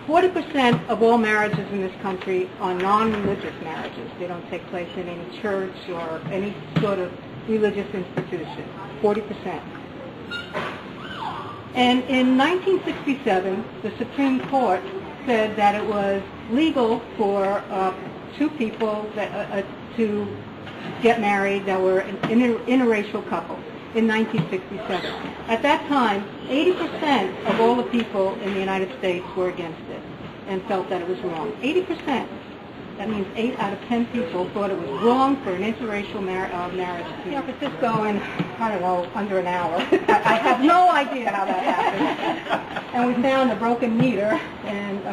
40% of all marriages in this country are non-religious marriages. They don't take place in any church or any sort of religious institution. 40%. And in 1967, the Supreme Court said that it was legal for two people to get married that were an interracial couple in 1967. At that time, 80% of all the people in the United States were against it and felt that it was wrong. 80%. That means 8 out of 10 people thought it was wrong for an interracial marriage. San Francisco in, I don't know, under an hour. I have no idea how that happened. And we found a broken meter and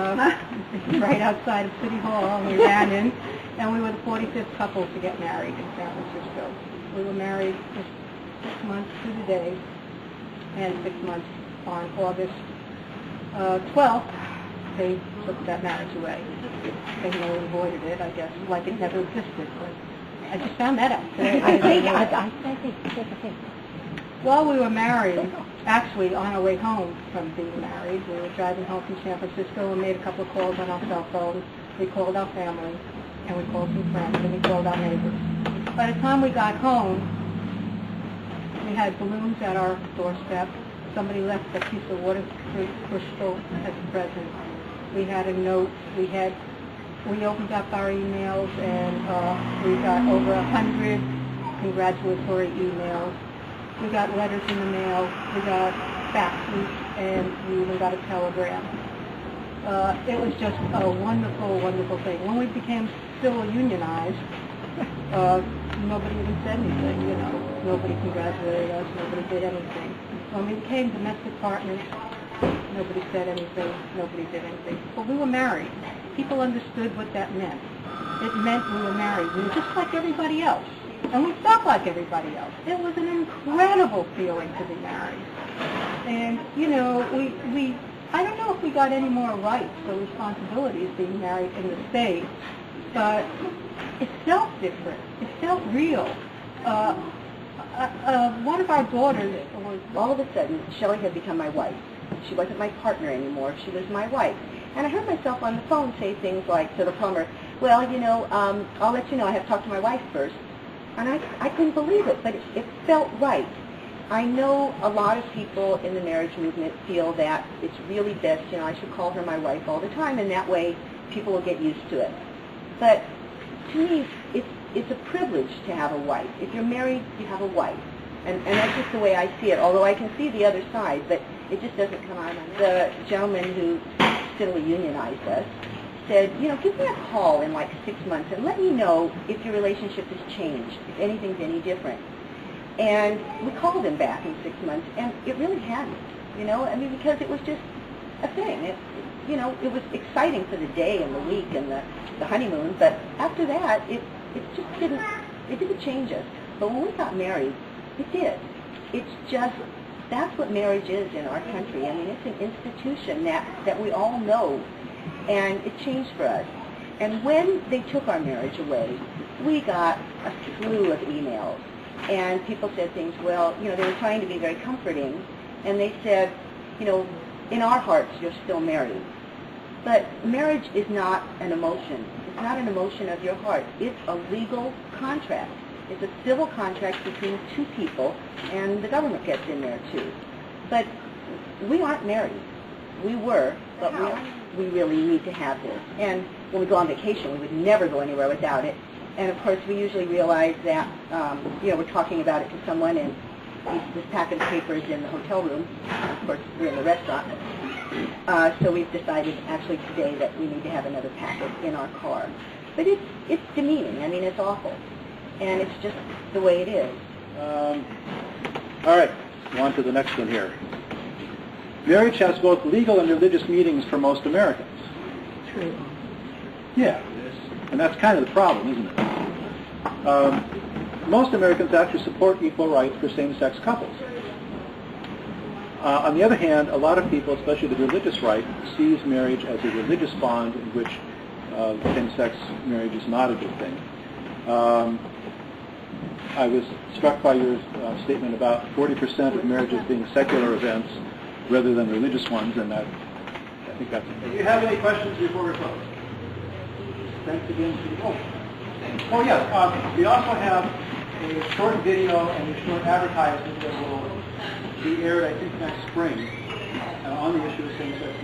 right outside of City Hall, and we ran in, and we were the 45th couple to get married in San Francisco. We were married 6 months to the day, and 6 months on August 12th, they took that marriage away. They avoided it, I guess, like it never existed. But I just found that out today. I think. While we were married, actually on our way home from being married, we were driving home from San Francisco and made a couple of calls on our cell phones. We called our family, and we called some friends, and we called our neighbors. By the time we got home, we had balloons at our doorstep. Somebody left a piece of waterproof crystal as a present. We had a note. We opened up our emails, and we got over 100 congratulatory emails. We got letters in the mail. We got faxes, and we even got a telegram. It was just a wonderful, wonderful thing. When we became civil unionized, nobody even said anything, you know. Nobody congratulated us. Nobody did anything. When we became domestic partners, nobody said anything. Nobody did anything. But we were married. People understood what that meant. It meant we were married. We were just like everybody else. And we felt like everybody else. It was an incredible feeling to be married. And, you know, I don't know if we got any more rights or responsibilities being married in the States, but it felt different. It felt real. One of our daughters was... All of a sudden, Shelley had become my wife. She wasn't my partner anymore. She was my wife. And I heard myself on the phone say things like to the plumber, well, you know, I'll let you know. I have to talk to my wife first. And I couldn't believe it, but it felt right. I know a lot of people in the marriage movement feel that it's really best, you know, I should call her my wife all the time, and that way people will get used to it. But to me, it's a privilege to have a wife. If you're married, you have a wife. And that's just the way I see it, although I can see the other side, but it just doesn't come out. The gentleman who civilly unionized us said, you know, give me a call in like 6 months and let me know if your relationship has changed, if anything's any different. And we called him back in 6 months, and it really hadn't, you know, I mean, because it was just a thing. You know, it was exciting for the day and the week and the honeymoon, but after that, it just didn't change us. But when we got married, it did. It's just, that's what marriage is in our country. I mean, it's an institution that we all know, and it changed for us. And when they took our marriage away, we got a slew of emails. And people said things, well, you know, they were trying to be very comforting, and they said, you know, in our hearts, you're still married. But marriage is not an emotion. It's not an emotion of your heart. It's a legal contract. It's a civil contract between two people, and the government gets in there too. But we aren't married. We were, but we really need to have this. And when we go on vacation, we would never go anywhere without it. And of course, we usually realize that, you know, we're talking about it to someone, and this packet of paper is in the hotel room. Of course, we're in the restaurant. So we've decided actually today that we need to have another packet in our car. But it's demeaning. I mean, it's awful. And it's just the way it is. All right, on to the next one here. Marriage has both legal and religious meanings for most Americans. True. Yeah, and that's kind of the problem, isn't it? Most Americans actually support equal rights for same-sex couples. On the other hand, a lot of people, especially the religious right, sees marriage as a religious bond in which same-sex marriage is not a good thing. I was struck by your statement about 40% of marriages being secular events rather than religious ones, and I think that's Do you have any questions before we close? Thanks again to the Oh yes, we also have a short video and a short advertisement that will be aired, I think, next spring on the issue of same-sex marriage.